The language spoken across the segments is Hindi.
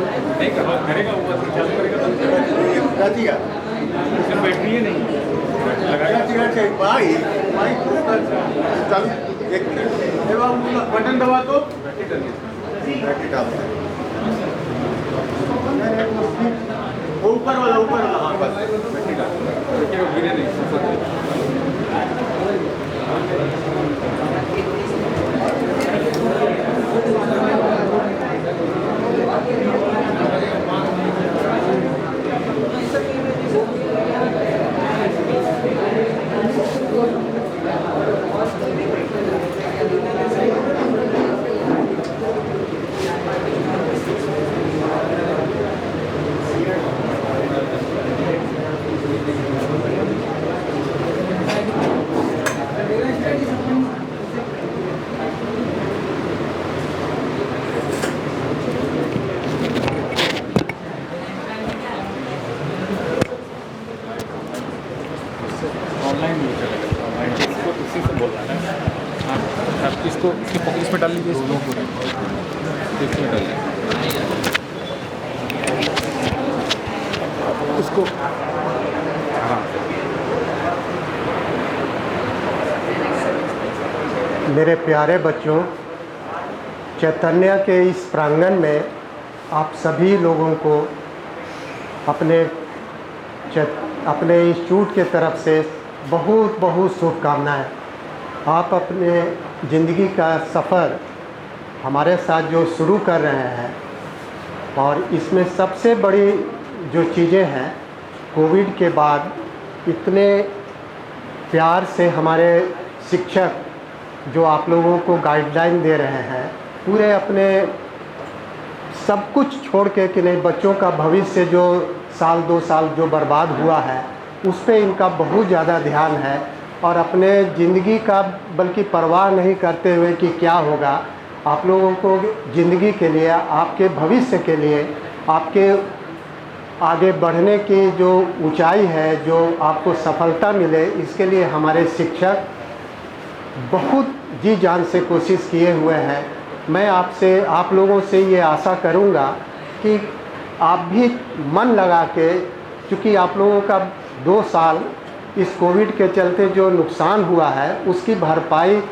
नहीं करेगा वो चालू करेगा तो रातिया उसमें बैटरी है नहीं लगाएगा रातिया भाई भाई चालू एक मिनट एवं बटन दबा दो बैटरी डाल दो ऊपर वाला हाँ बस बैटरी डाल देखिए वो गिरे नहीं ऑनलाइन नहीं चलेगा ऑनलाइन इसको उसी से बोल रहा है हाँ आप इसको इसमें डाल लीजिए इसको इसमें डाल लीजिए इसको हाँ मेरे प्यारे बच्चों, चैतन्य के इस प्रांगण में आप सभी लोगों को अपने इंस्टीट्यूट के तरफ से बहुत बहुत शुभकामनाएं। आप अपने ज़िंदगी का सफ़र हमारे साथ जो शुरू कर रहे हैं, और इसमें सबसे बड़ी जो चीज़ें हैं, कोविड के बाद इतने प्यार से हमारे शिक्षक जो आप लोगों को गाइडलाइन दे रहे हैं, पूरे अपने सब कुछ छोड़ के कि नहीं बच्चों का भविष्य जो साल 2 साल जो बर्बाद हुआ है उस पे इनका बहुत ज़्यादा ध्यान है, और अपने ज़िंदगी का बल्कि परवाह नहीं करते हुए कि क्या होगा, आप लोगों को ज़िंदगी के लिए, आपके भविष्य के लिए, आपके आगे बढ़ने की जो ऊंचाई है, जो आपको सफलता मिले, इसके लिए हमारे शिक्षक बहुत जी जान से कोशिश किए हुए हैं। मैं आप लोगों से ये आशा करूँगा कि आप भी मन लगा के, क्योंकि आप लोगों का 2 साल इस कोविड के चलते जो नुकसान हुआ है उसकी भरपाई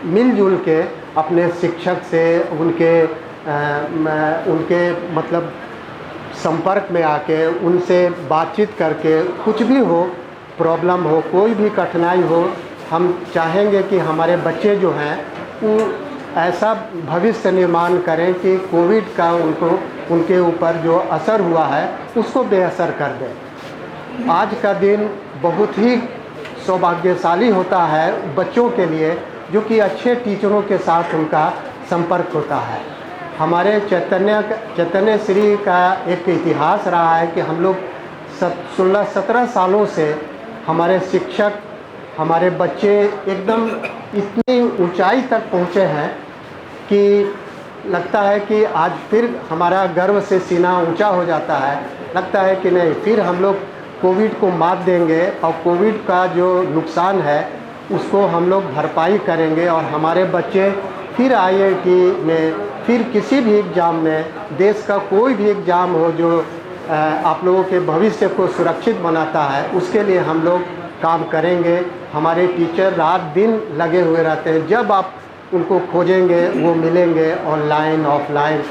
मिलजुल के अपने शिक्षक से उनके मतलब संपर्क में आके उनसे बातचीत करके, कुछ भी हो, प्रॉब्लम हो, कोई भी कठिनाई हो, हम चाहेंगे कि हमारे बच्चे जो हैं वो ऐसा भविष्य निर्माण करें कि कोविड का उनके ऊपर जो असर हुआ है उसको बेअसर कर दें। आज का दिन बहुत ही सौभाग्यशाली होता है बच्चों के लिए, जो कि अच्छे टीचरों के साथ उनका संपर्क होता है। हमारे चैतन्य श्री का एक इतिहास रहा है कि हम लोग 16-17 सालों से हमारे शिक्षक, हमारे बच्चे एकदम इतनी ऊंचाई तक पहुँचे हैं कि लगता है कि आज फिर हमारा गर्व से सीना ऊंचा हो जाता है। लगता है कि नहीं, फिर हम लोग कोविड को मात देंगे और कोविड का जो नुकसान है उसको हम लोग भरपाई करेंगे, और हमारे बच्चे फिर IIT में, फिर किसी भी एग्ज़ाम में, देश का कोई भी एग्ज़ाम हो जो आप लोगों के भविष्य को सुरक्षित बनाता है, उसके लिए हम लोग काम करेंगे। हमारे टीचर रात दिन लगे हुए रहते हैं, जब आप उनको खोजेंगे वो मिलेंगे, ऑनलाइन ऑफलाइन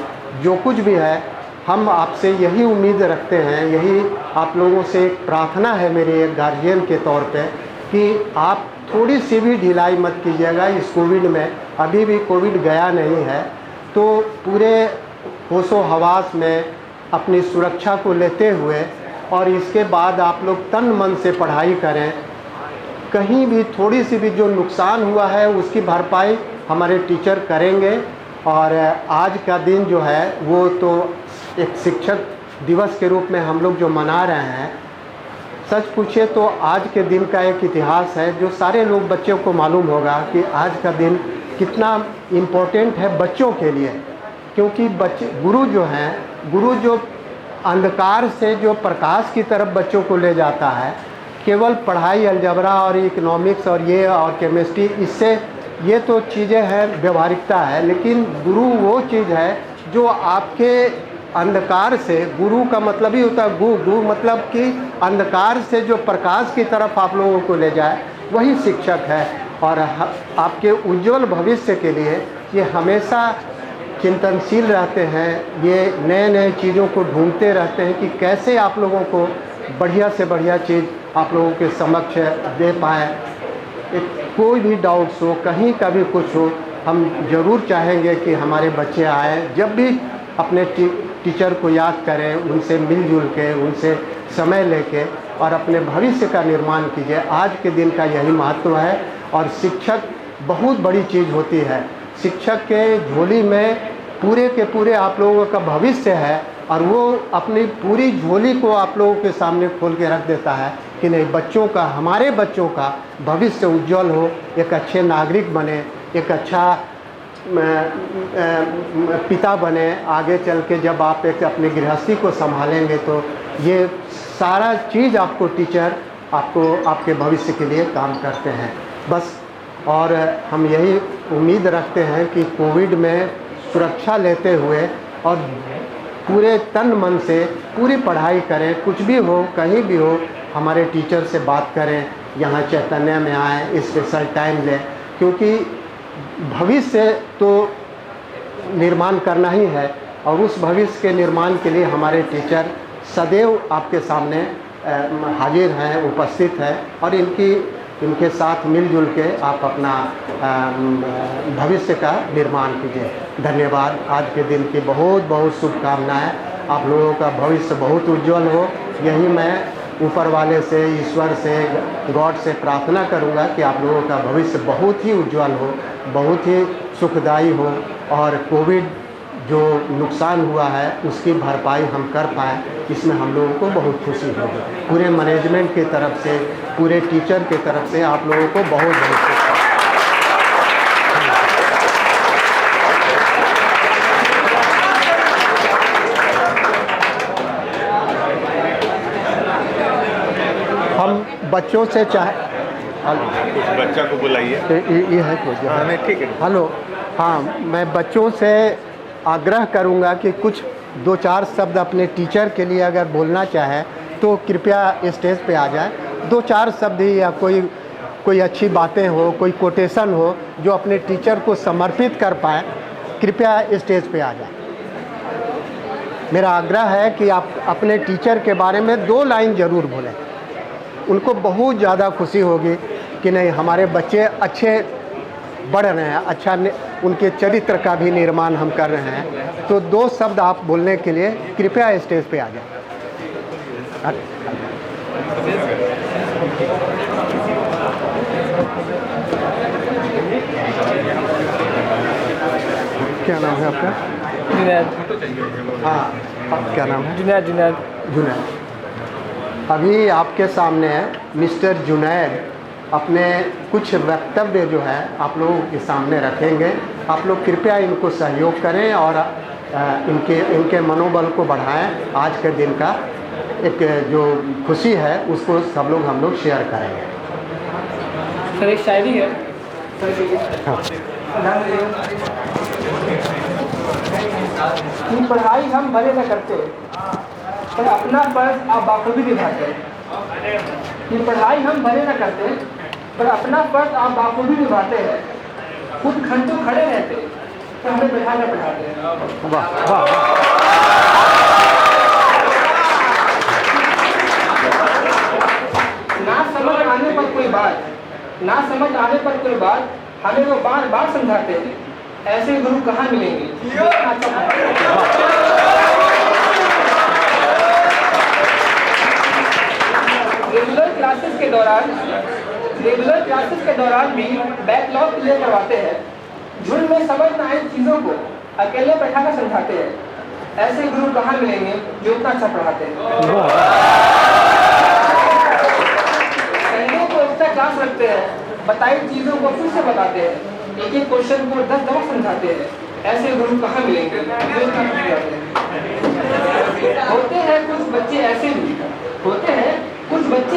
जो कुछ भी है। हम आपसे यही उम्मीद रखते हैं, यही आप लोगों से एक प्रार्थना है मेरे एक गार्जियन के तौर पे, कि आप थोड़ी सी भी ढिलाई मत कीजिएगा इस कोविड में। अभी भी कोविड गया नहीं है, तो पूरे होशो हवास में अपनी सुरक्षा को लेते हुए, और इसके बाद आप लोग तन मन से पढ़ाई करें। कहीं भी थोड़ी सी भी जो नुकसान हुआ है उसकी भरपाई हमारे टीचर करेंगे। और आज का दिन जो है वो तो एक शिक्षक दिवस के रूप में हम लोग जो मना रहे हैं, सच पूछे तो आज के दिन का एक इतिहास है जो सारे लोग बच्चों को मालूम होगा कि आज का दिन कितना इम्पोर्टेंट है बच्चों के लिए। क्योंकि बच्चे, गुरु जो अंधकार से जो प्रकाश की तरफ बच्चों को ले जाता है, केवल पढ़ाई, अलजबरा और इकोनॉमिक्स और ये और केमिस्ट्री, इससे ये तो चीज़ें हैं, व्यवहारिकता है, लेकिन गुरु वो चीज़ है जो आपके अंधकार से, गुरु का मतलब ही होता है गु मतलब कि अंधकार से जो प्रकाश की तरफ आप लोगों को ले जाए, वही शिक्षक है। और आपके उज्जवल भविष्य के लिए ये हमेशा चिंतनशील रहते हैं, ये नए नए चीज़ों को ढूंढते रहते हैं कि कैसे आप लोगों को बढ़िया से बढ़िया चीज़ आप लोगों के समक्ष दे पाएँ। कोई भी डाउट्स हो, कहीं का भी कुछ हो, हम ज़रूर चाहेंगे कि हमारे बच्चे आए, जब भी अपने टीचर को याद करें, उनसे मिलजुल के, उनसे समय लेके और अपने भविष्य का निर्माण कीजिए। आज के दिन का यही महत्व है और शिक्षक बहुत बड़ी चीज़ होती है। शिक्षक के झोली में पूरे के पूरे आप लोगों का भविष्य है और वो अपनी पूरी झोली को आप लोगों के सामने खोल के रख देता है कि नहीं, बच्चों का, हमारे बच्चों का भविष्य उज्जवल हो, एक अच्छे नागरिक बने, एक अच्छा पिता बने। आगे चल के जब आप एक अपनी गृहस्थी को संभालेंगे तो ये सारा चीज़ आपको टीचर आपके भविष्य के लिए काम करते हैं बस। और हम यही उम्मीद रखते हैं कि कोविड में सुरक्षा लेते हुए और पूरे तन मन से पूरी पढ़ाई करें, कुछ भी हो, कहीं भी हो, हमारे टीचर से बात करें, यहाँ चैतन्य में आएँ, स्पेशल टाइम लें, क्योंकि भविष्य तो निर्माण करना ही है और उस भविष्य के निर्माण के लिए हमारे टीचर सदैव आपके सामने हाजिर हैं, उपस्थित हैं और इनके साथ मिलजुल के आप अपना भविष्य का निर्माण कीजिए। धन्यवाद। आज के दिन की बहुत बहुत शुभकामनाएं। आप लोगों का भविष्य बहुत उज्जवल हो, यही मैं ऊपर वाले से, ईश्वर से, गॉड से प्रार्थना करूंगा कि आप लोगों का भविष्य बहुत ही उज्जवल हो, बहुत ही सुखदायी हो और कोविड जो नुकसान हुआ है उसकी भरपाई हम कर पाएँ, इसमें हम लोगों को बहुत खुशी होगी। पूरे मैनेजमेंट की तरफ से, पूरे टीचर की तरफ से आप लोगों को बहुत बहुत शुभकामनाएं। हम बच्चों से चाहे बच्चा को बुलाइए। ये है कुछ, हाँ नहीं ठीक है। हेलो, हाँ, मैं बच्चों से आग्रह करूंगा कि कुछ 2-4 शब्द अपने टीचर के लिए अगर बोलना चाहे तो कृपया स्टेज पे आ जाए। 2-4 शब्द ही या कोई अच्छी बातें हो, कोई कोटेशन हो जो अपने टीचर को समर्पित कर पाए, कृपया स्टेज पे आ जाए। मेरा आग्रह है कि आप अपने टीचर के बारे में 2 लाइन ज़रूर बोलें, उनको बहुत ज़्यादा खुशी होगी कि नहीं, हमारे बच्चे अच्छे बढ़ रहे हैं, अच्छा उनके चरित्र का भी निर्माण हम कर रहे हैं। तो 2 शब्द आप बोलने के लिए कृपया स्टेज पे आ जाए। क्या नाम है आपका? जुनैद। हाँ, क्या नाम है? जुनैद। अभी आपके सामने मिस्टर जुनैद अपने कुछ वक्तव्य जो है आप लोगों के सामने रखेंगे। आप लोग कृपया इनको सहयोग करें और इनके मनोबल को बढ़ाएं। आज के दिन का एक जो खुशी है उसको हम लोग शेयर करेंगे। सर एक शायरी है। हाँ। कि पढ़ाई हम भले न करते पर अपना फर्ज आप बाखूबी निभाते। कि पढ़ाई हम भले न करते पर अपना फर्ज आप बाखूबी निभाते हैं। खुद घंटों खड़े रहते तो हमें बैठा कर पढ़ाते हैं। वाह वाह वाह। ना समझ आने पर कोई बात हमें वो बार बार समझाते हैं। ऐसे गुरु कहाँ मिलेंगे? रेगुलर क्लासेस के दौरान भी बैकलॉग क्लियर करवाते हैं। झुंड में समझ न आए चीज़ों को अकेले बैठा कर समझाते हैं। ऐसे गुरु कहाँ मिलेंगे जो इतना अच्छा पढ़ाते हैं? संडे को एक्स्ट्रा क्लास रखते हैं, बताई चीज़ों को फिर से बताते हैं, एक एक क्वेश्चन को 10 दफा समझाते हैं। ऐसे गुरु कहाँ मिलेंगे जो इतना पढ़ाते हैं? होते हैं कुछ बच्चे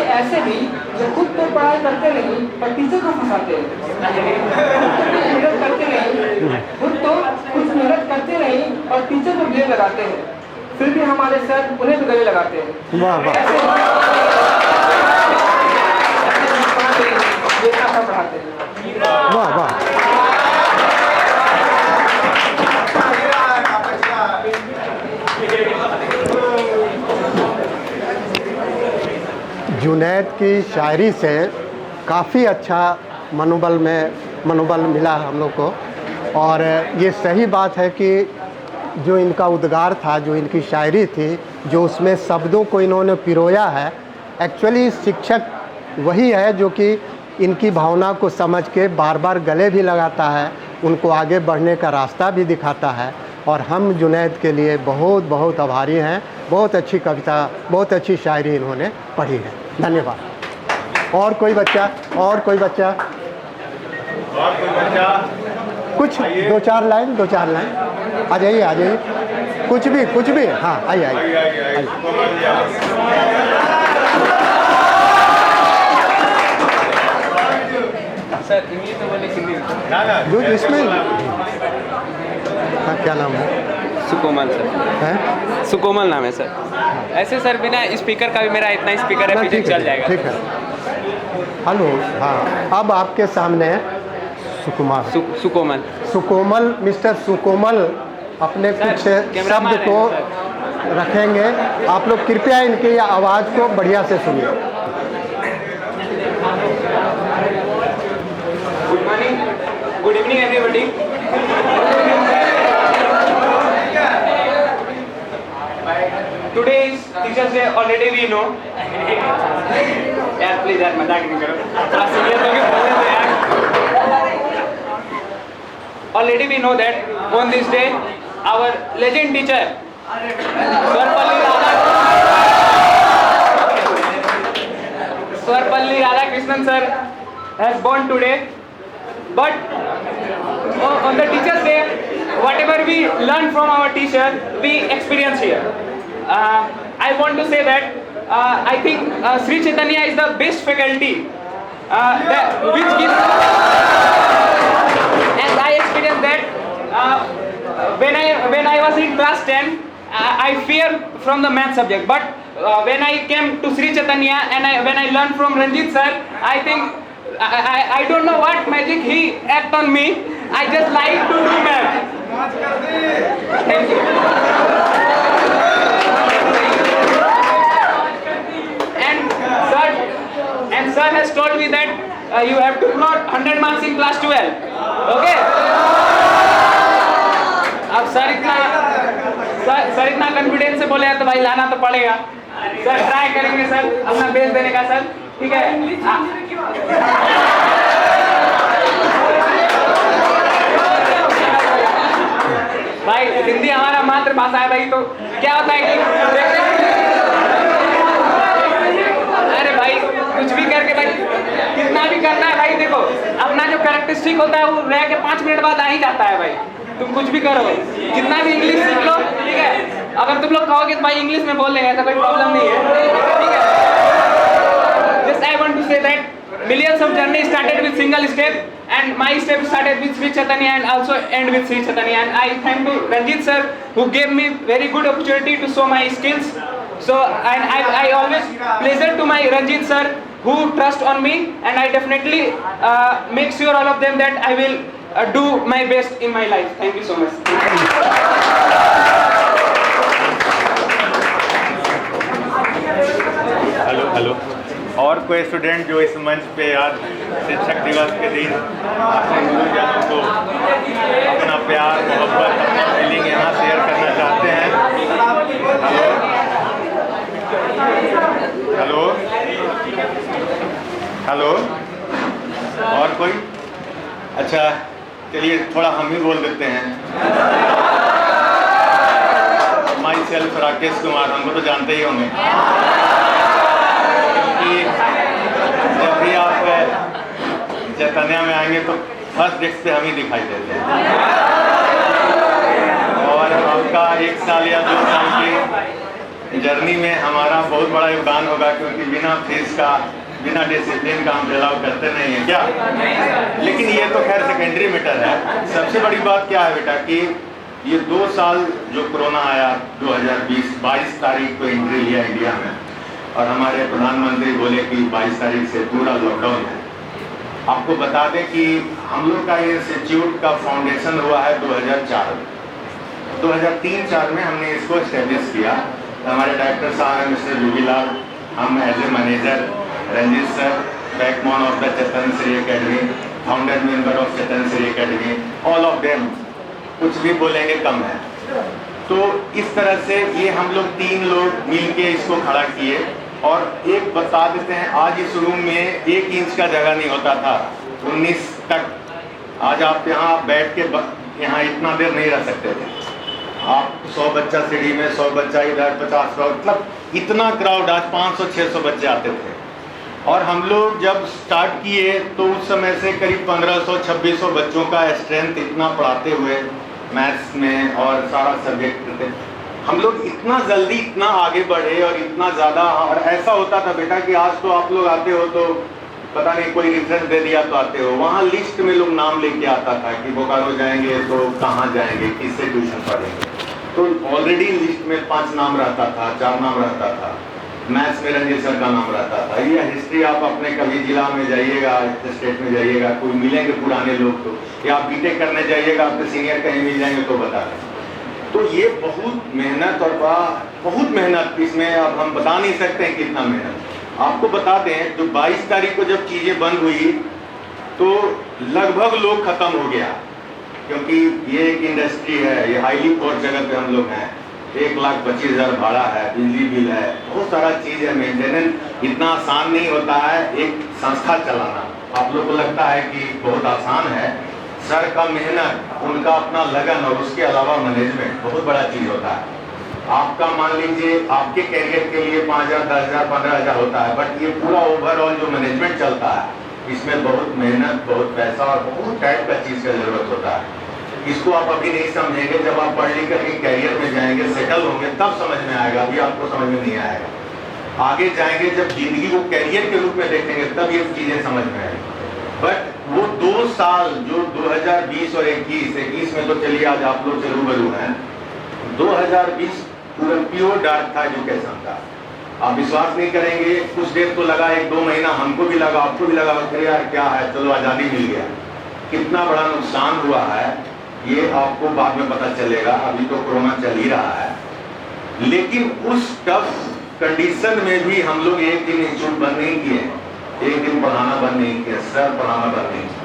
ऐसे भी जो खुद तो पढ़ाई करते नहीं पर टीचर को फंसाते हैं। खुद तो कुछ मेहनत करते नहीं और टीचर को ब्लेम लगाते हैं। फिर भी हमारे सर उन्हें भी गले लगाते हैं। वाह वाह। पढ़ाते हैं। वाह वाह। जुनैद की शायरी से काफ़ी अच्छा मनोबल मिला हम लोग को। और ये सही बात है कि जो इनका उद्गार था, जो इनकी शायरी थी, जो उसमें शब्दों को इन्होंने पिरोया है, एक्चुअली शिक्षक वही है जो कि इनकी भावना को समझ के बार बार गले भी लगाता है, उनको आगे बढ़ने का रास्ता भी दिखाता है। और हम जुनैद के लिए बहुत बहुत आभारी हैं। बहुत अच्छी कविता, बहुत अच्छी शायरी इन्होंने पढ़ी है। धन्यवाद। और कोई बच्चा? कुछ दो चार लाइन आ जाइए। कुछ भी। हाँ, आइए। सर इंग्लिश में बोले हिंदी जो इसमें हाँ, क्या नाम है? सुकोमल सर हैं? सुकोमल नाम है सर। ऐसे सर बिना स्पीकर का भी मेरा इतना स्पीकर है, पीछे चल जाएगा। ठीक है। हेलो। हाँ, अब आपके सामने सुकुमार सुकोमल मिस्टर सुकोमल अपने कुछ शब्द को रखेंगे। आप लोग कृपया इनकी आवाज़ को बढ़िया से सुनिए। Good evening everybody. Today is Teachers Day, already we know. यार प्लीज यार मजाक नहीं करो, थोड़ा सीरियस होके बोल रहे हैं यार। Already we know that on this day our legend teacher Swarpalli Radhakrishnan sir has born today. But on the Teachers Day, whatever we learn from our teacher, we experience here. I want to say that I think Sri Chaitanya is the best faculty which gives, and I experienced that when I was in class 10, I fear from the math subject, but when I came to Sri Chaitanya and when I learned from Ranjit sir, I think I don't know what magic he act on me. I just like to do math. Thank you. And sir has told me that you have to plot 100 marks in class 12. Okay? अब सर इतना कॉन्फिडेंस से बोले तो भाई लाना तो पड़ेगा। सर ट्राई करेंगे सर अपना बेस्ट देने का सर, ठीक है? भाई हिंदी हमारा मातृभाषा है भाई, तो क्या होता है कि अरे भाई कुछ भी करके भाई कितना भी करना है भाई, देखो अपना जो कैरेक्टरिस्टिक होता है वो रह के 5 मिनट बाद आ ही जाता है भाई। तुम कुछ भी करो, जितना भी इंग्लिश सीख लो, ठीक है? अगर तुम लोग कहोगे तो भाई इंग्लिश में बोल लेंगे, ऐसा कोई प्रॉब्लम नहीं है, ठीक है? Just I want to say that millions of journey started with single step, and my step started with Sri Chaitanya and also end with Sri Chaitanya. And I thank to Ranjit sir who gave me very good opportunity to show my skills. So and I always pleasure to my Ranjit sir who trust on me, and I definitely make sure all of them that I will do my best in my life. Thank you so much. Hello. और कोई स्टूडेंट जो इस मंच पे आज शिक्षक दिवस के दिन अपने गुरुजनों को अपना प्यार, मोहब्बत, अपना फीलिंग यहाँ शेयर करना चाहते हैं? हेलो। और कोई? अच्छा चलिए थोड़ा हम ही बोल देते हैं। माई सेल्फ राकेश कुमार, हमको तो जानते ही होंगे, क्योंकि जब भी आप चैतन्य में आएंगे तो फर्स्ट डेस्क पे हम ही दिखाई देते हैं। और आपका 1 साल या 2 साल की जर्नी में हमारा बहुत बड़ा योगदान होगा, क्योंकि बिना फीस का, बिना डिसिप्लिन का हम अलाउ करते नहीं है क्या? लेकिन ये तो खैर सेकेंडरी मैटर है। सबसे बड़ी बात क्या है बेटा कि ये 2 साल जो कोरोना आया 2020 22 तारीख को एंट्री लिया इंडिया में, और हमारे प्रधानमंत्री बोले कि 22 तारीख से पूरा लॉकडाउन है। आपको बता दें कि हम लोग का ये इंस्टीट्यूट का फाउंडेशन हुआ है 2004 में। 2003-04 में हमने इसको एस्टेब्लिश किया। हमारे डायरेक्टर साहब हैं मिस्टर रूबीलाल, हम as a manager, Ranjit sir backbone of the Chetan Shri academy, founder member of Chetan Shri academy, all of them, कुछ भी बोलेंगे कम है। तो इस तरह से ये हम लोग 3 लोग मिल के इसको खड़ा किए। और एक बता देते हैं, आज इस रूम में 1 इंच का जगह नहीं होता था 19 तक। आज आप यहाँ बैठ के यहाँ इतना देर नहीं रह सकते थे। आप 100 बच्चा सीढ़ी में, 100 बच्चा इधर, 50 मतलब इतना क्राउड, आज 500-600 बच्चे आते थे। और हम लोग जब स्टार्ट किए तो उस समय से करीब 1500-2600 बच्चों का स्ट्रेंथ इतना पढ़ाते हुए मैथ्स में और सारा सब्जेक्ट थे। हम लोग इतना जल्दी इतना आगे बढ़े और इतना ज़्यादा, और ऐसा होता था बेटा कि आज तो आप लोग आते हो तो पता नहीं कोई रेफरेंस दे दिया तो आते हो, वहाँ लिस्ट में लोग नाम लेके आता था कि बोकारो जाएंगे तो कहाँ जाएंगे, किससे ट्यूशन पढ़ेंगे। तो ऑलरेडी लिस्ट में 5 नाम रहता था, 4 नाम रहता था। मैथ्स में रंजीत सर का नाम रहता था। ये हिस्ट्री आप अपने कभी जिला में जाइएगा, स्टेट में जाइएगा, कोई मिलेंगे पुराने लोग तो, या आप बीटेक करने जाइएगा आपके सीनियर कहीं मिल जाएंगे तो बता दें। तो ये बहुत मेहनत और बहुत मेहनत, इसमें अब हम बता नहीं सकते हैं कितना मेहनत। आपको बता दें जो 22 तारीख को जब चीज़ें बंद हुई तो लगभग लोग ख़त्म हो गया, क्योंकि ये एक इंडस्ट्री है, ये हाईली कोर्ट जगह पे हम लोग हैं। 1,25,000 भाड़ा है, बिजली बिल है, बहुत सारा चीज़ है, मेंटेनेंस इतना आसान नहीं होता है एक संस्था चलाना। आप लोग को लगता है कि बहुत आसान है, सर का मेहनत, उनका अपना लगन और उसके अलावा मैनेजमेंट बहुत बड़ा चीज़ होता है। आपका मान लीजिए आपके कैरियर के लिए 5,000, 10,000, 15,000 होता है, बट ये पूरा ओवरऑल जो मैनेजमेंट चलता है इसमें बहुत मेहनत, बहुत पैसा और बहुत टाइप का चीज़ का ज़रूरत होता है। इसको आप अभी नहीं समझेंगे, जब आप पढ़ लिख करके कैरियर में जाएंगे, सेटल होंगे, तब समझ में आएगा। अभी आपको समझ में नहीं आएगा। आगे जाएंगे जब जिंदगी को कैरियर के रूप में देखेंगे तब ये चीज़ें समझ में आएंगी। बट वो 2 साल जो 2020 और 21 में तो चलिए आज आप लोग से रूबरू हैं, 2020 पूरा प्योर डार्क था, एजुकेशन का। आप विश्वास नहीं करेंगे, कुछ देर तो लगा, 1-2 महीना हमको भी लगा, आपको भी लगा, अरे यार क्या है, चलो आज़ादी मिल गया। कितना बड़ा नुकसान हुआ है ये आपको बाद में पता चलेगा, अभी तो कोरोना चल ही रहा है। लेकिन उस टफ कंडीशन में भी हम लोग एक दिन इंस्टीट्यूट बंद नहीं किए, एक दिन पढ़ाना बंद नहीं किया, सर पढ़ाना बंद नहीं किया।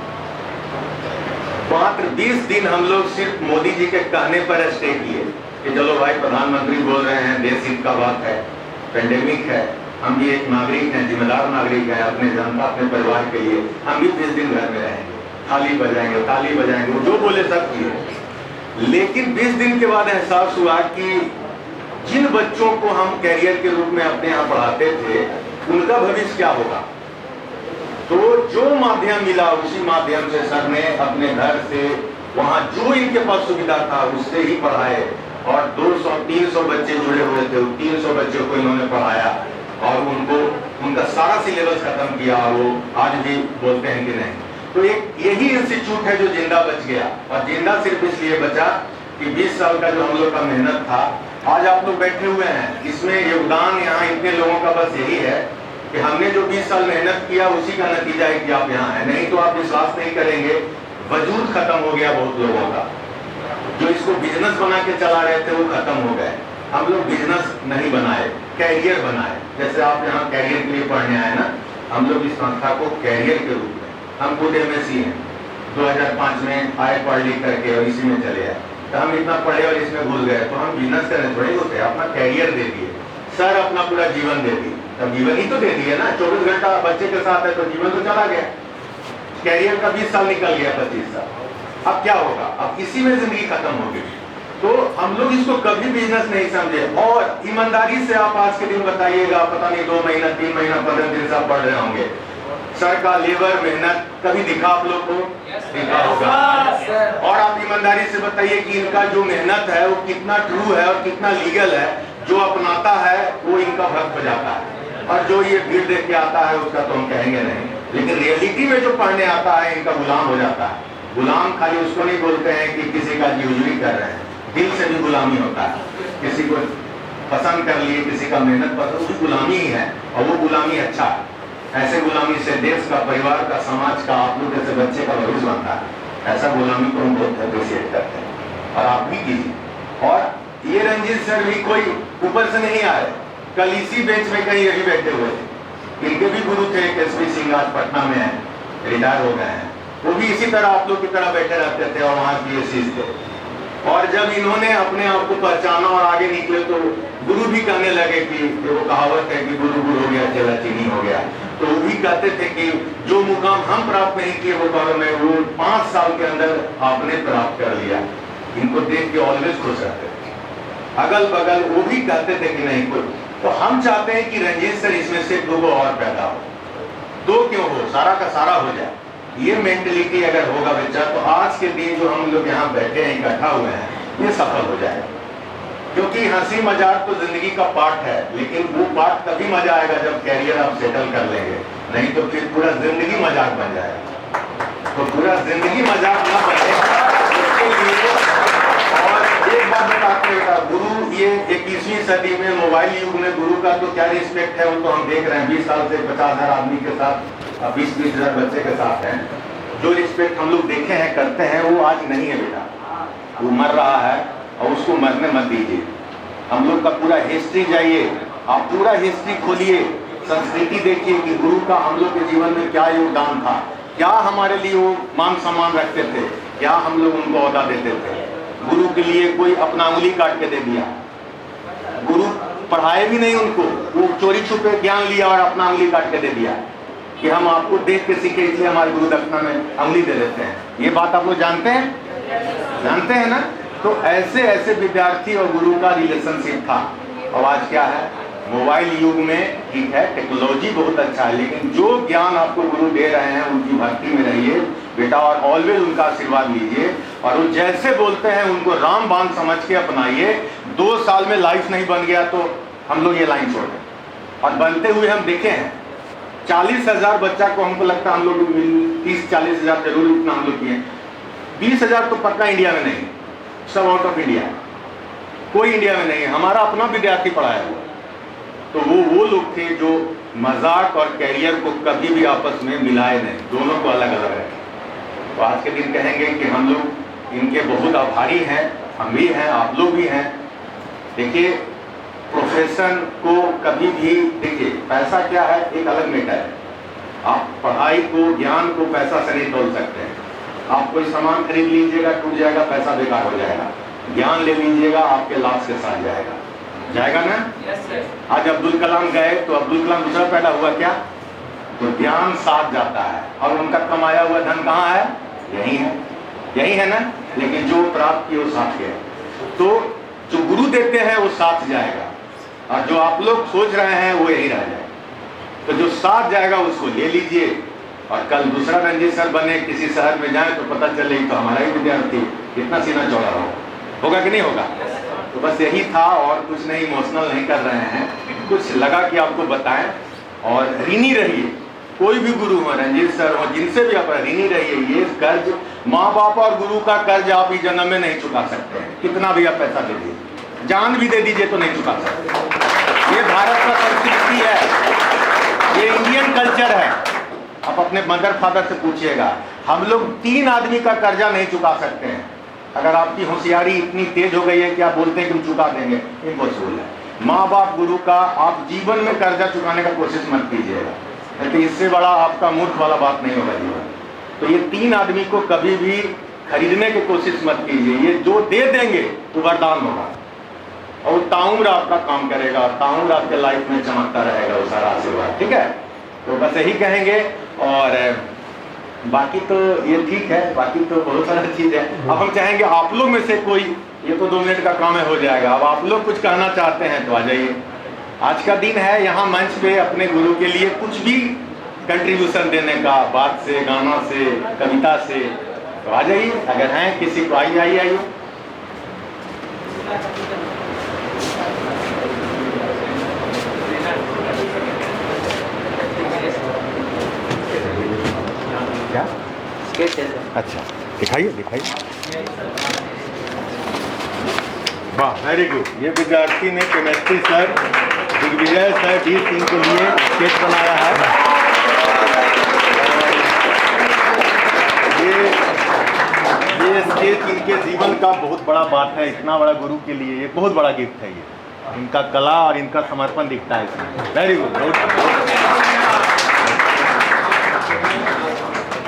मात्र 20 दिन हम लोग सिर्फ मोदी जी के कहने पर स्टे किए कि चलो भाई प्रधानमंत्री बोल रहे हैं, देश हित का बात है, पेंडेमिक है, हम भी एक नागरिक हैं, जिम्मेदार नागरिक हैं, अपने जनता अपने परिवार के लिए हम भी 20 दिन घर में रहेंगे, थाली बजाएंगे, वो जो बोले सब किए। लेकिन 20 दिन के बाद एहसास हुआ कि जिन बच्चों को हम कैरियर के रूप में अपने यहाँ पढ़ाते थे उनका भविष्य क्या होगा। तो जो माध्यम मिला उसी माध्यम से सर ने अपने घर से वहाँ जो इनके पास सुविधा था उससे ही पढ़ाए, और 200-300 बच्चे जुड़े हुए थे, 300 बच्चों को इन्होंने पढ़ाया और उनका सारा सिलेबस खत्म किया। वो आज भी बोलते हैं कि नहीं। तो एक यही इंस्टीट्यूट है जो जिंदा बच गया, और जिंदा सिर्फ इसलिए बचा कि 20 साल का जो हम लोग का मेहनत था, आज आप लोग बैठे हुए हैं, इसमें योगदान यहाँ इतने लोगों का बस यही है कि हमने जो 20 साल मेहनत किया उसी का नतीजा है कि आप यहाँ हैं। नहीं तो आप विश्वास नहीं करेंगे, वजूद खत्म हो गया बहुत लोगों का। जो इसको बिजनेस बना के चला रहे थे वो खत्म हो गए। हम लोग बिजनेस नहीं बनाए, कैरियर बनाए। जैसे आप यहाँ कैरियर के लिए पढ़ने आए ना, हम लोग इस संस्था को कैरियर के रूप में, हम खुद MSc हैं, 2005 में आए पढ़ लिख करके और इसी में चले आए। तो हम इतना पढ़े और इसमें भूल गए, तो हम बिजनेस करने थोड़े होते, अपना कैरियर दे दिए। सर अपना पूरा जीवन दे दिए, तब जीवन ही तो दे दिए ना, 24 घंटा बच्चे के साथ है तो जीवन तो चला गया। कैरियर का 20 साल निकल गया, 25 साल, अब क्या होगा, अब इसी में जिंदगी खत्म होगी। तो हम लोग इसको कभी बिजनेस नहीं समझे। और ईमानदारी से आप आज के दिन बताइएगा, पता नहीं 2 महीना 3 महीना 15 दिन से आप पढ़ रहे होंगे, सर का लेबर मेहनत कभी दिखा आप लोग को? दिखा होगा। और आप ईमानदारी से बताइए कि इनका जो मेहनत है वो कितना ट्रू है और कितना लीगल है। जो अपनाता है वो इनका भक्त हो जाता है, और जो ये भीड़ देख के आता है उसका तो हम कहेंगे नहीं। लेकिन रियलिटी में जो पढ़ने आता है इनका गुलाम हो जाता है। गुलाम खाली उसको नहीं बोलते हैं कि किसी का यूजरी कर रहे हैं, दिल से भी गुलामी होता है। किसी को पसंद कर लिए, किसी का मेहनत पसंद, वो गुलामी ही है, और वो गुलामी अच्छा है। ऐसे गुलामी से देश का, परिवार का, समाज का, आप लोग जैसे बच्चे का भविष्य बनता है। ऐसा गुलामी को हम बहुत अप्रिशिएट करते हैं और आप भी कीजिए। और ये रंजीत सर भी कोई ऊपर से नहीं आए, कल इसी बेंच में कहीं यही बैठे हुए थे। इनके भी गुरु थे एसपी सिंह, आज पटना में है, रिटायर हो गए हैं। वो भी इसी तरह आप लोग की तरह बैठे रहते थे और वहाँ PhD थे। और जब इन्होंने अपने आप को पहचाना और आगे निकले तो गुरु भी कहने लगे कि वो कहावत है कि गुरु गुरु हो गया चला चीनी हो गया। तो वो भी कहते थे कि जो मुकाम हम प्राप्त नहीं किए वो काम में वो 5 साल के अंदर आपने प्राप्त कर लिया। इनको देख के ऑलवेज खुश रहते थे, अगल बगल वो भी कहते थे कि नहीं कोई। तो हम चाहते हैं कि रंजीत सर इसमें से 2 और पैदा हो, 2 क्यों हो, सारा का सारा हो जाए। ये मेंटलिटी अगर होगा बच्चा तो आज के दिन जो हम लोग यहाँ बैठे हैं, इकट्ठा हुए हैं, ये सफल हो जाएगा। क्योंकि हंसी मजाक तो जिंदगी का पार्ट है, लेकिन वो पार्ट तभी मजा आएगा जब कैरियर आप सेटल कर लेंगे, नहीं तो फिर पूरा जिंदगी मजाक बन जाएगा। तो पूरा जिंदगी मजाक ना बने उसके लिए। और एक बात बताते हैं, गुरु ये 21वीं सदी में मोबाइल युग में गुरु का तो क्या रिस्पेक्ट है, वो तो हम देख रहे हैं। 20 साल से 50,000 आदमी के साथ, 20-20,000 बच्चे के साथ हैं। जो रिस्पेक्ट हम लोग देखे हैं, करते हैं, वो आज नहीं है बेटा। वो मर रहा है और उसको मरने मत दीजिए। हम लोग का पूरा हिस्ट्री जाइए, आप पूरा हिस्ट्री खोलिए, संस्कृति देखिए कि गुरु का हम लोग के जीवन में क्या योगदान था, क्या हमारे लिए वो मान सम्मान रखते थे, क्या हम लोग उनको ओहदा देते थे। गुरु के लिए कोई अपना उंगली काट के दे दिया, गुरु पढ़ाए भी नहीं उनको, वो चोरी छुपे ज्ञान लिया और अपना उंगली काट के दे दिया कि हम आपको देख के सीखे, इसलिए हमारे गुरु दक्षिणा में उंगली दे देते हैं। ये बात आप लोग जानते हैं, जानते हैं ना। तो ऐसे ऐसे विद्यार्थी और गुरु का रिलेशनशिप था। और आज क्या है, मोबाइल युग में ठीक है, टेक्नोलॉजी बहुत अच्छा है, लेकिन जो ज्ञान आपको गुरु दे रहे हैं उनकी भक्ति में रहिए बेटा, और ऑलवेज उनका आशीर्वाद लीजिए। और वो जैसे बोलते हैं उनको रामबाण समझ के अपनाइए। 2 साल में लाइफ नहीं बन गया तो हम लोग ये लाइन छोड़ दें, और बनते हुए हम देखे हैं। 40,000 बच्चा को हमको लगता है हम लोग 30-40 हज़ार जरूर इतना हम लोग किए। 20,000 तो पक्का इंडिया में नहीं, सब आउट ऑफ इंडिया, कोई इंडिया में नहीं है। हमारा अपना विद्यार्थी पढ़ाया हुआ। तो वो लोग थे जो मजाक और कैरियर को कभी भी आपस में मिलाए नहीं, दोनों को अलग अलग रखे। तो आज के दिन कहेंगे कि हम लोग इनके बहुत आभारी हैं, हम भी हैं, आप लोग भी हैं। देखिए, प्रोफेशन को कभी भी, देखिए पैसा क्या है एक अलग मैटर है। आप पढ़ाई को, ज्ञान को पैसा से नहीं तोल सकते हैं। आप कोई सामान खरीद लीजिएगा, टूट जाएगा, पैसा बेकार हो जाएगा। ज्ञान ले लीजिएगा, आपके लाभ के साथ जाएगा, जाएगा ना। आज अब्दुल कलाम गए तो अब्दुल कलाम दूसरा पैदा हुआ क्या, तो ज्ञान साथ जाता है। और उनका कमाया हुआ धन कहाँ है, यही है, यही है ना। लेकिन जो प्राप्त किए वो साथ गए। तो जो गुरु देते हैं वो साथ जाएगा, और जो आप लोग सोच रहे हैं वो यही रह जाएगा। तो जो साथ जाएगा उसको ले लीजिए। और कल दूसरा रंजीत सर बने, किसी शहर में जाए तो पता चले तो हमारा ही विद्यार्थी, कितना सीना चौड़ा होगा कि नहीं होगा। तो बस यही था, और कुछ नहीं, इमोशनल नहीं कर रहे हैं, कुछ लगा कि आपको बताएं। और ऋणी रहिए, कोई भी गुरु हो, रंजीत सर हो, जिनसे भी आप ऋणी रहिए। ये कर्ज, माँ बाप और गुरु का कर्ज आप इस जन्म में नहीं चुका सकते हैं, कितना भी आप पैसा दे दीजिए, जान भी दे दीजिए तो नहीं चुका सकते। ये भारत का संस्कृति है, ये इंडियन कल्चर है। आप अपने मदर फादर से पूछिएगा, हम लोग 3 आदमी का कर्जा नहीं चुका सकते हैं। अगर आपकी होशियारी इतनी तेज हो गई है कि आप बोलते हैं कि हम चुका देंगे, इम्पॉसिबल है। माँ बाप गुरु का आप जीवन में कर्जा चुकाने का कोशिश मत कीजिएगा, नहीं तो इससे बड़ा आपका मूर्ख वाला बात नहीं होगा जीवन। तो ये 3 आदमी को कभी भी खरीदने की कोशिश मत कीजिए। ये जो दे देंगे वो वरदान होगा, और ताउम्र आपका काम करेगा, और ताउम्र आपके लाइफ में चमकता रहेगा वो सारा आशीर्वाद। ठीक है, तो बस यही कहेंगे। और बाकी तो ये ठीक है, बाकी तो बहुत सारा चीज़ है। अब हम चाहेंगे आप लोग में से कोई, ये तो 2 मिनट का काम है, हो जाएगा। अब आप लोग कुछ कहना चाहते हैं तो आ जाइए। आज का दिन है, यहाँ मंच पे अपने गुरु के लिए कुछ भी कंट्रीब्यूशन देने का, बात से, गाना से, कविता से, तो आ जाइए। अगर हैं किसी को, आइए। क्या अच्छा, दिखाइए। वाह, वेरी गुड। ये विद्यार्थी ने chemistry sir Digvijay sir D Singh के लिए स्केच बनाया है। ये स्केच इनके जीवन का बहुत बड़ा बात है। इतना बड़ा गुरु के लिए ये बहुत बड़ा गिफ्ट है। ये इनका कला और इनका समर्पण दिखता है इसमें। Very good.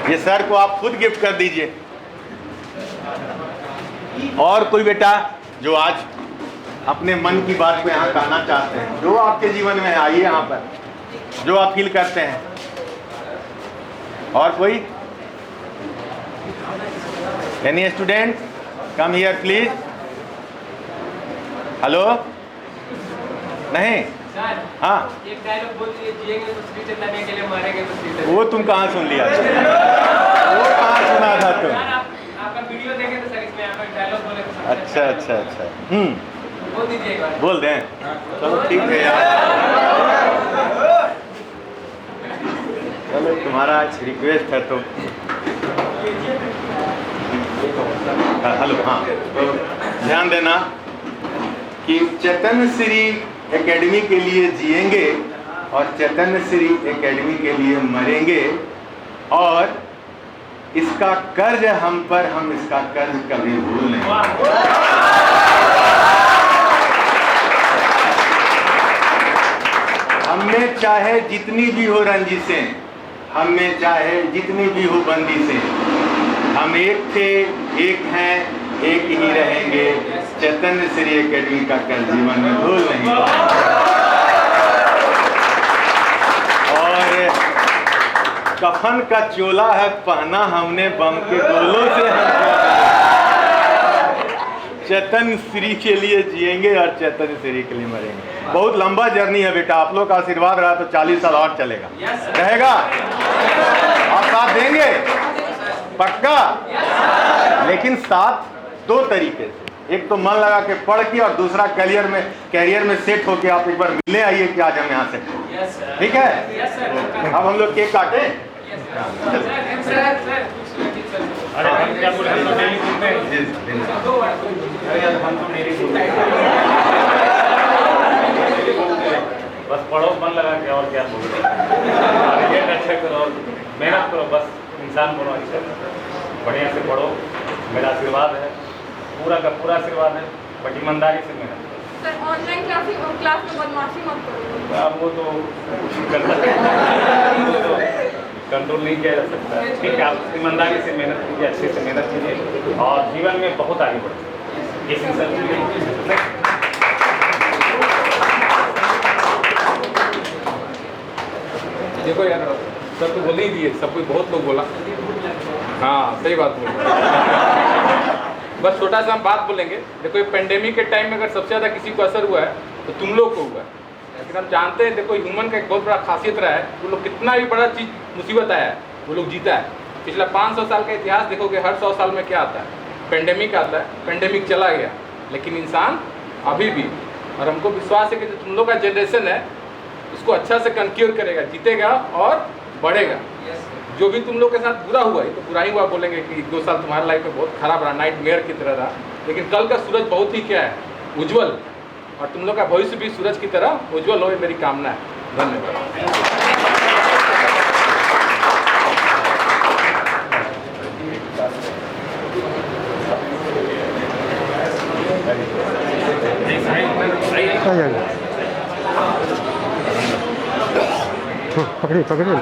ये सर को आप खुद गिफ्ट कर दीजिए। और कोई बेटा जो आज अपने मन की बात को यहाँ कहना चाहते हैं, जो आपके जीवन में है, आइए यहाँ पर, जो आप फील करते हैं। और कोई? Any student come here please. Hello? नहीं? हाँ, एक डायलॉग बोल दिए, जिएंगे तो श्री चैतन्य के लिए, मरेंगे तो श्री चैतन्य। वो तुम कहाँ सुन लिया? वो कहाँ सुना था तुम? आपका वीडियो देखे तो सर, इसमें आप डायलॉग बोले तो। अच्छा अच्छा अच्छा। बोल दीजिए एक बार। बोल दें? चलो ठीक है यार। चलो तुम्हारा रिक्वेस्ट है तो। हेलो, हाँ, तो ध्यान देना कि चैतन्य श्री एकेडमी के लिए जिएंगे और चैतन्य श्री एकेडमी के लिए मरेंगे। और इसका कर्ज हम पर, हम इसका कर्ज कभी भूल नहीं। हमें चाहे जितनी भी हो रंजिशें, हमें चाहे जितनी भी हो बंदिशें, हम एक थे, एक हैं, एक ही रहेंगे। चैतन्य श्री एकेडमी का कर्ज जीवन में भूल नहीं पाएंगे। और कफन का चोला है पहना हमने बम के गोलों से। हम चैतन्य श्री के लिए जिएंगे और चैतन्य श्री के लिए मरेंगे। बहुत लंबा जर्नी है बेटा। आप लोग का आशीर्वाद रहा तो 40 साल और चलेगा। रहेगा? आप साथ देंगे? पक्का? लेकिन साथ दो तरीके से। एक तो मन लगा के पढ़ के, और दूसरा कैरियर में सेट होके आप एक बार मिले आइए कि आज हम यहाँ से। ठीक है? अब हम लोग केक काटे। अरे हम क्या बोले, हम तो डेली सुनते हैं। बस पढ़ो मन लगा के, और क्या बोलो। ये अच्छा करो और मेहनत करो, बस इंसान बनो अच्छे, बढ़िया से पढ़ो। मेरा आशीर्वाद है, पूरा का पूरा आशीर्वाद है, बट ईमानदारी से मेहनत करो। सर, ऑनलाइन क्लास में बदमाशी मत करो। अब वो तो कर सकते हैं, कंट्रोल नहीं किया जा सकता। ठीक है, आप ईमानदारी से मेहनत कीजिए, अच्छे से मेहनत कीजिए और जीवन में बहुत आगे बढ़िए। इस इंसान के लिए देखो यार, सर तो बोल ही दिए, सब कोई बहुत लोग बोला। हाँ, सही बात बोल। बस छोटा सा हम बात बोलेंगे। देखो, ये पेंडेमिक के टाइम में अगर सबसे ज़्यादा किसी को असर हुआ है तो तुम लोग को हुआ है। लेकिन हम जानते हैं, देखो, ह्यूमन का एक बहुत बड़ा खासियत रहा है, वो लोग कितना भी बड़ा चीज़ मुसीबत आया है वो लोग जीता है। पिछला 500 साल का इतिहास देखोगे, हर 100 साल में क्या आता है? पेंडेमिक आता है, पेंडेमिक चला गया, लेकिन इंसान अभी भी, और हमको विश्वास है कि जो तुम लोग का जनरेशन है उसको अच्छा से कंक्योर करेगा, जीतेगा और बढ़ेगा। जो भी तुम लोग के साथ बुरा हुआ, ये तो बुरा ही हुआ बोलेंगे कि 2 साल तुम्हारे लाइफ में बहुत खराब रहा, नाइट मेयर की तरह रहा, लेकिन कल का सूरज बहुत ही क्या है, उज्जवल, और तुम लोग का भविष्य भी सूरज की तरह उज्जवल हो, मेरी कामना है। धन्यवाद। पकड़िए पकड़िए।